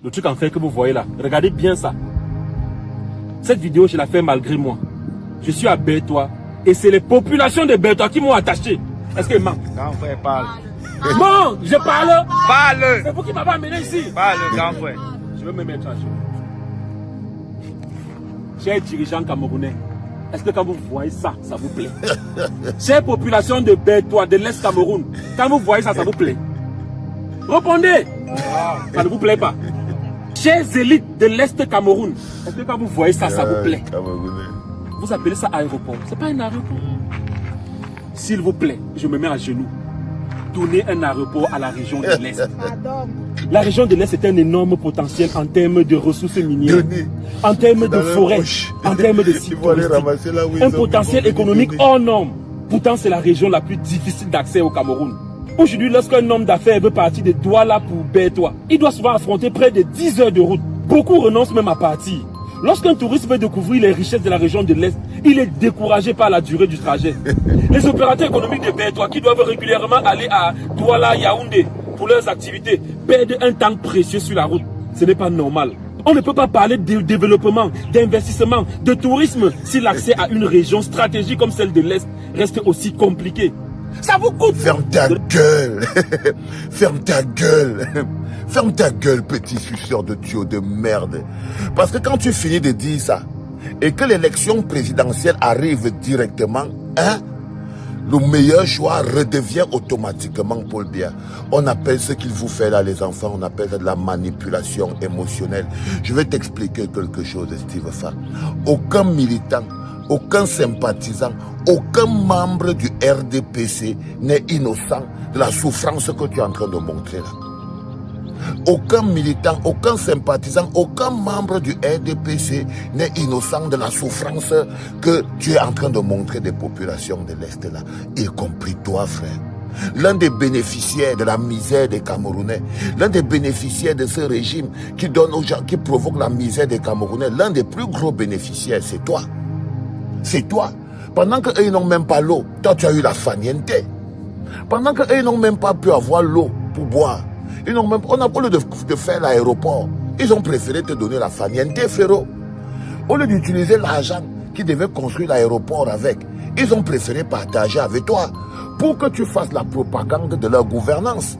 Le truc en fait que vous voyez là, regardez bien ça. Cette vidéo, je la fais malgré moi. Je suis à Bertois et c'est les populations de Bertois qui m'ont attaché. Est-ce qu'il ment? Grand frère, parle. Non, je parle. Parle. C'est vous qui m'avez amené ici. Parle, grand frère. Je vais me mettre à genoux. Chers dirigeants camerounais, est-ce que quand vous voyez ça, ça vous plaît? Chère population de Bertois, de l'Est Cameroun, quand vous voyez ça, ça vous plaît? Répondez! Ça ne vous plaît pas? Chers élites de l'Est Cameroun, est-ce que quand vous voyez ça, ça vous plaît? Vous appelez ça aéroport. C'est pas un aéroport. S'il vous plaît, je me mets à genoux. Donnez un aéroport à la région de l'Est. La région de l'Est est un énorme potentiel en termes de ressources minières, en termes de forêts, en termes de sites touristiques. Un potentiel économique hors norme. Pourtant, c'est la région la plus difficile d'accès au Cameroun. Aujourd'hui, lorsqu'un homme d'affaires veut partir de Douala pour Bertois, il doit souvent affronter près de 10 heures de route. Beaucoup renoncent même à partir. Lorsqu'un touriste veut découvrir les richesses de la région de l'Est, il est découragé par la durée du trajet. Les opérateurs économiques de Bertois qui doivent régulièrement aller à Douala, Yaoundé pour leurs activités perdent un temps précieux sur la route. Ce n'est pas normal. On ne peut pas parler de développement, d'investissement, de tourisme si l'accès à une région stratégique comme celle de l'Est reste aussi compliqué. Ça vous coûte. Ferme ta gueule. Ferme ta gueule. Ferme ta gueule, petit suceur de tuyau de merde. Parce que quand tu finis de dire ça, et que l'élection présidentielle arrive directement, hein, le meilleur choix redevient automatiquement Paul Biya. On appelle ce qu'il vous fait là, les enfants, on appelle ça de la manipulation émotionnelle. Je vais t'expliquer quelque chose, Steve Fa. Aucun militant, aucun sympathisant, aucun membre du RDPC n'est innocent de la souffrance que tu es en train de montrer là. Aucun militant, aucun sympathisant, aucun membre du RDPC n'est innocent de la souffrance que tu es en train de montrer des populations de l'Est là, y compris toi, frère. L'un des bénéficiaires de la misère des Camerounais, l'un des bénéficiaires de ce régime qui donne aux gens, qui provoque la misère des Camerounais, l'un des plus gros bénéficiaires, c'est toi. C'est toi. Pendant qu'eux, ils n'ont même pas l'eau, toi, tu as eu la faniente. Pendant qu'eux, ils n'ont même pas pu avoir l'eau pour boire. Ils n'ont même, on a, au lieu de faire l'aéroport, ils ont préféré te donner la faniente, frérot. Au lieu d'utiliser l'argent qui devait construire l'aéroport avec, ils ont préféré partager avec toi pour que tu fasses la propagande de leur gouvernance.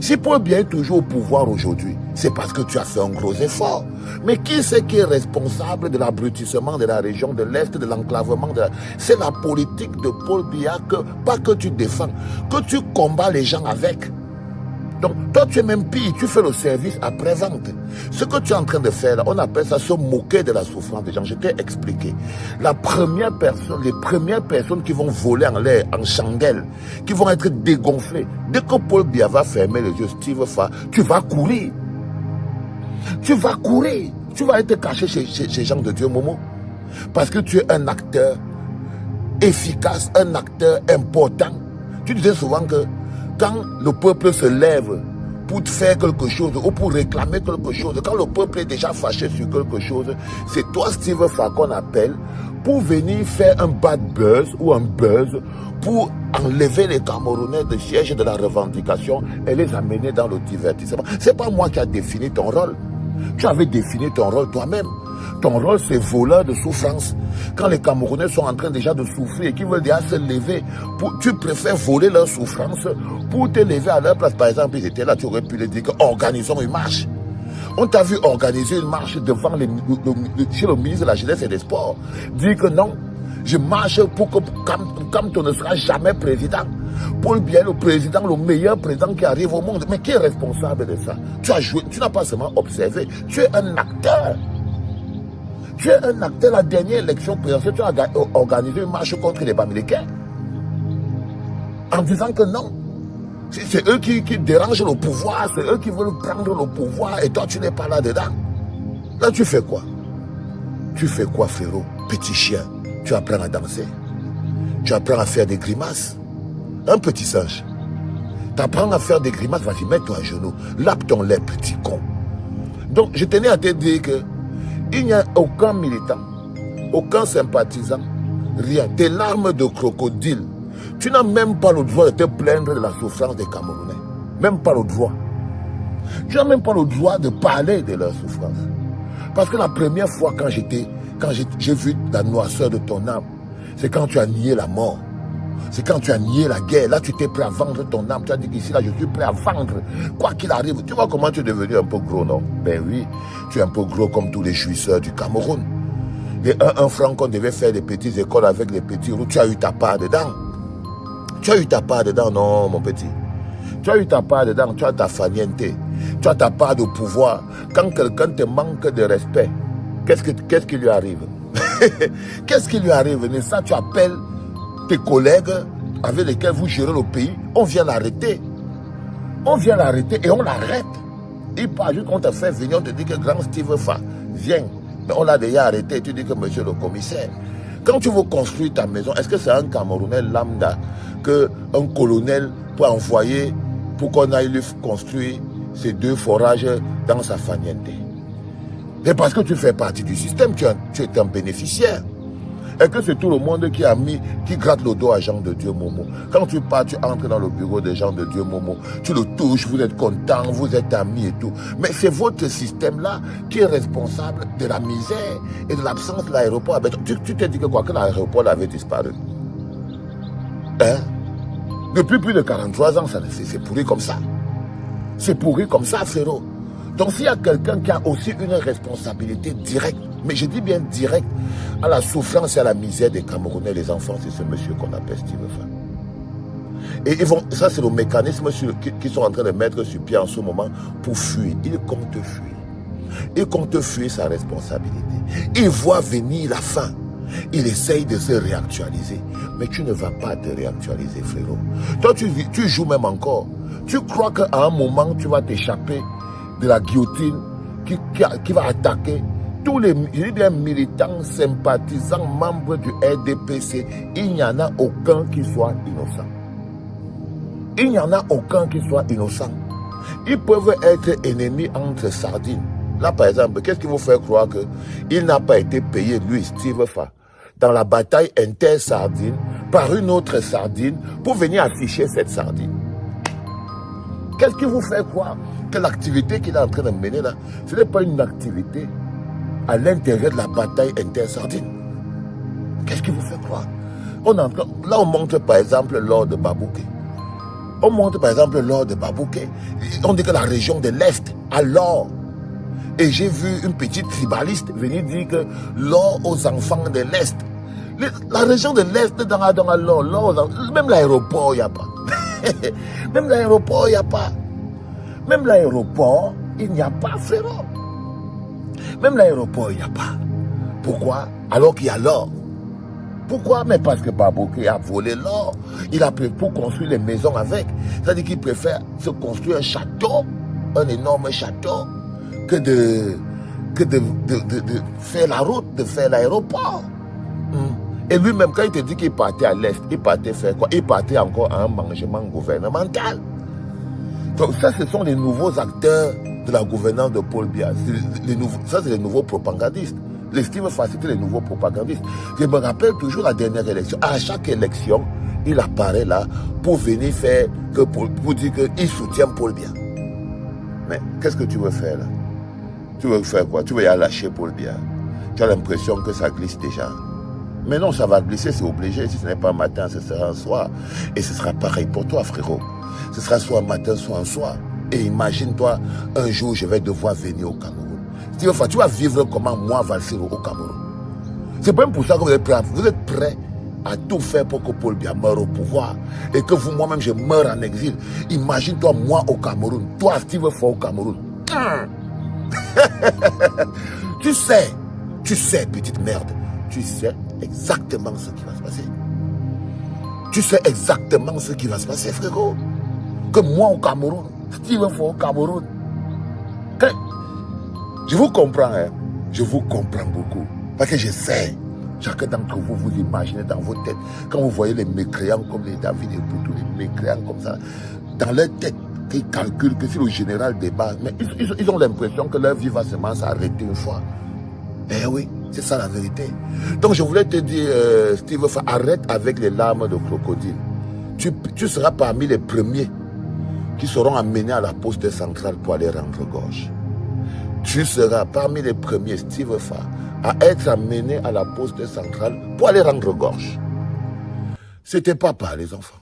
Si Paul Biya est toujours au pouvoir aujourd'hui, c'est parce que tu as fait un gros effort. Mais qui c'est qui est responsable de l'abrutissement de la région de l'Est, de l'enclavement de la... C'est la politique de Paul Biya, pas que tu défends, que tu combats les gens avec. Donc, toi, tu es même pire, tu fais le service après-vente. Ce que tu es en train de faire, là, on appelle ça se moquer de la souffrance des gens. Je t'ai expliqué. La première personne, les premières personnes qui vont voler en l'air, en chandelle, qui vont être dégonflées, dès que Paul Biya va fermer les yeux, Steve Fa, tu vas courir. Tu vas courir. Tu vas être caché chez ces gens de Dieu, Momo. Parce que tu es un acteur efficace, un acteur important. Tu disais souvent que quand le peuple se lève pour faire quelque chose ou pour réclamer quelque chose, quand le peuple est déjà fâché sur quelque chose, c'est toi, Steve Fa, qu'on appelle pour venir faire un bad buzz ou un buzz pour enlever les Camerounais de siège de la revendication et les amener dans le divertissement. C'est pas moi qui a défini ton rôle. Tu avais défini ton rôle toi-même. Ton rôle, c'est voleur de souffrance. Quand les Camerounais sont en train déjà de souffrir et qu'ils veulent déjà se lever, tu préfères voler leur souffrance pour te lever à leur place. Par exemple, ils étaient là, tu aurais pu leur dire organisons une marche. On t'a vu organiser une marche devant chez le ministre de la Jeunesse et des Sports. Dire que non, je marche pour que Kamto ne sera jamais président. Paul Biya, le président, le meilleur président qui arrive au monde. Mais qui est responsable de ça? Tu as joué, tu n'as pas seulement observé, tu es un acteur. Tu es un acteur. La dernière élection présidentielle, tu as organisé une marche contre les Bamileke. En disant que non. C'est eux qui dérangent le pouvoir, c'est eux qui veulent prendre le pouvoir et toi tu n'es pas là-dedans. Là tu fais quoi? Tu fais quoi, frérot? Petit chien, tu apprends à danser. Tu apprends à faire des grimaces. Un petit singe. Tu apprends à faire des grimaces, vas-y, mets-toi à genoux. Lappe ton lait, petit con. Donc je tenais à te dire que il n'y a aucun militant, aucun sympathisant, rien. Tes larmes de crocodile, tu n'as même pas le droit de te plaindre de la souffrance des Camerounais. Même pas le droit. Tu n'as même pas le droit de parler de leur souffrance. Parce que la première fois quand j'ai vu la noirceur de ton âme, c'est quand tu as nié la mort. C'est quand tu as nié la guerre. Là, tu étais prêt à vendre ton âme. Tu as dit qu'ici, là, je suis prêt à vendre. Quoi qu'il arrive. Tu vois comment tu es devenu un peu gros, non? Ben oui, tu es un peu gros comme tous les jouisseurs du Cameroun. Les 1 franc qu'on devait faire des petites écoles avec les petits roues, tu as eu ta part dedans. Tu as eu ta part dedans, non, mon petit. Tu as eu ta part dedans, tu as ta faniente. Tu as ta part de pouvoir. Quand quelqu'un te manque de respect, qu'est-ce qui lui arrive? Qu'est-ce qui lui arrive? Ça, tu appelles tes collègues avec lesquels vous gérez le pays, on vient l'arrêter. On vient l'arrêter et on l'arrête. Et pas juste qu'on t'a fait venir, on te dit que grand Steve Fa, viens. Mais on l'a déjà arrêté et tu dis que monsieur le commissaire. Quand tu veux construire ta maison, est-ce que c'est un Camerounais lambda qu'un colonel peut envoyer pour qu'on aille lui construire ces 2 forages dans sa faniente? C'est parce que tu fais partie du système, tu es un bénéficiaire. Et que c'est tout le monde qui gratte le dos à Jean de Dieu Momo. Quand tu pars, tu entres dans le bureau de Jean de Dieu Momo, tu le touches, vous êtes content, vous êtes amis et tout. Mais c'est votre système-là qui est responsable de la misère et de l'absence de l'aéroport. Tu t'es dit que quoi, que l'aéroport avait disparu. Hein? Depuis plus de 43 ans, c'est pourri comme ça. C'est pourri comme ça, frérot. Donc s'il y a quelqu'un qui a aussi une responsabilité directe, mais je dis bien directe, à la souffrance et à la misère des Camerounais, les enfants, c'est ce monsieur qu'on appelle Steve Fa. Et ça c'est le mécanisme qu'ils sont en train de mettre sur pied en ce moment pour fuir. Ils comptent fuir. Ils comptent fuir sa responsabilité. Ils voient venir la fin. Il essaye de se réactualiser. Mais tu ne vas pas te réactualiser, frérot. Toi, tu joues même encore. Tu crois qu'à un moment, tu vas t'échapper de la guillotine qui va attaquer tous les militants, sympathisants, membres du RDPC. Il n'y en a aucun qui soit innocent. Il n'y en a aucun qui soit innocent. Ils peuvent être ennemis entre sardines. Là, par exemple, qu'est-ce qui vous fait croire qu'il n'a pas été payé, lui, Steve Fa, dans la bataille inter-sardine, par une autre sardine, pour venir afficher cette sardine? Qu'est-ce qui vous fait croire que l'activité qu'il est en train de mener là, ce n'est pas une activité à l'intérieur de la bataille inter-sardine? Qu'est-ce qui vous fait croire? Là, on montre par exemple l'or de Babouké. On montre par exemple l'or de Babouké. On dit que la région de l'Est a l'or. Et j'ai vu une petite tribaliste venir dire que l'or aux enfants de l'Est. La région de l'Est dans l'or, même l'aéroport, il n'y a pas. Même l'aéroport, il n'y a pas. Même l'aéroport, il n'y a pas, frérot. Même l'aéroport, il n'y a pas. Pourquoi? Alors qu'il y a l'or. Pourquoi? Mais parce que Babouké a volé l'or. Il a pris pour construire les maisons avec. C'est-à-dire qu'il préfère se construire un château, un énorme château, que de faire la route, de faire l'aéroport. Et lui-même, quand il te dit qu'il partait à l'Est, il partait faire quoi? Il partait encore à un mangement gouvernemental. Donc ça, ce sont les nouveaux acteurs de la gouvernance de Paul Biya. Ça, c'est les nouveaux propagandistes. Les Steve Fa, c'était les nouveaux propagandistes. Je me rappelle toujours la dernière élection. À chaque élection, il apparaît là pour venir faire, pour dire qu'il soutient Paul Biya. Mais qu'est-ce que tu veux faire là? Tu veux faire quoi? Tu veux y aller lâcher Paul Biya. Tu as l'impression que ça glisse déjà. Mais non, ça va glisser, c'est obligé. Si ce n'est pas un matin, ce sera un soir. Et ce sera pareil pour toi, frérot. Ce sera soit un matin, soit un soir. Et imagine-toi, un jour, je vais devoir venir au Cameroun. Tu vas vivre comment moi, Valsero, au Cameroun. C'est même pour ça que vous êtes prêts à tout faire pour que Paul Biya meure au pouvoir. Et que vous, moi-même, je meure en exil. Imagine-toi, moi, au Cameroun. Toi, Steve Fa, au Cameroun. Tu sais, petite merde. Tu sais exactement ce qui va se passer. Tu sais exactement ce qui va se passer, frérot. Que moi au Cameroun, Steve Fa au Cameroun. Je vous comprends, hein. Je vous comprends beaucoup. Parce que je sais, chacun d'entre vous, vous imaginez dans vos têtes, quand vous voyez les mécréants comme les David et Boutou, les mécréants comme ça, dans leur tête, ils calculent que si le général débat, mais ils ont l'impression que leur vie va seulement s'arrêter une fois. Eh oui, c'est ça la vérité. Donc je voulais te dire, Steve Fa, arrête avec les larmes de crocodile. Tu seras parmi les premiers qui seront amenés à la poste centrale pour aller rendre gorge. Tu seras parmi les premiers, Steve Fa, à être amené à la poste centrale pour aller rendre gorge. C'était papa, les enfants.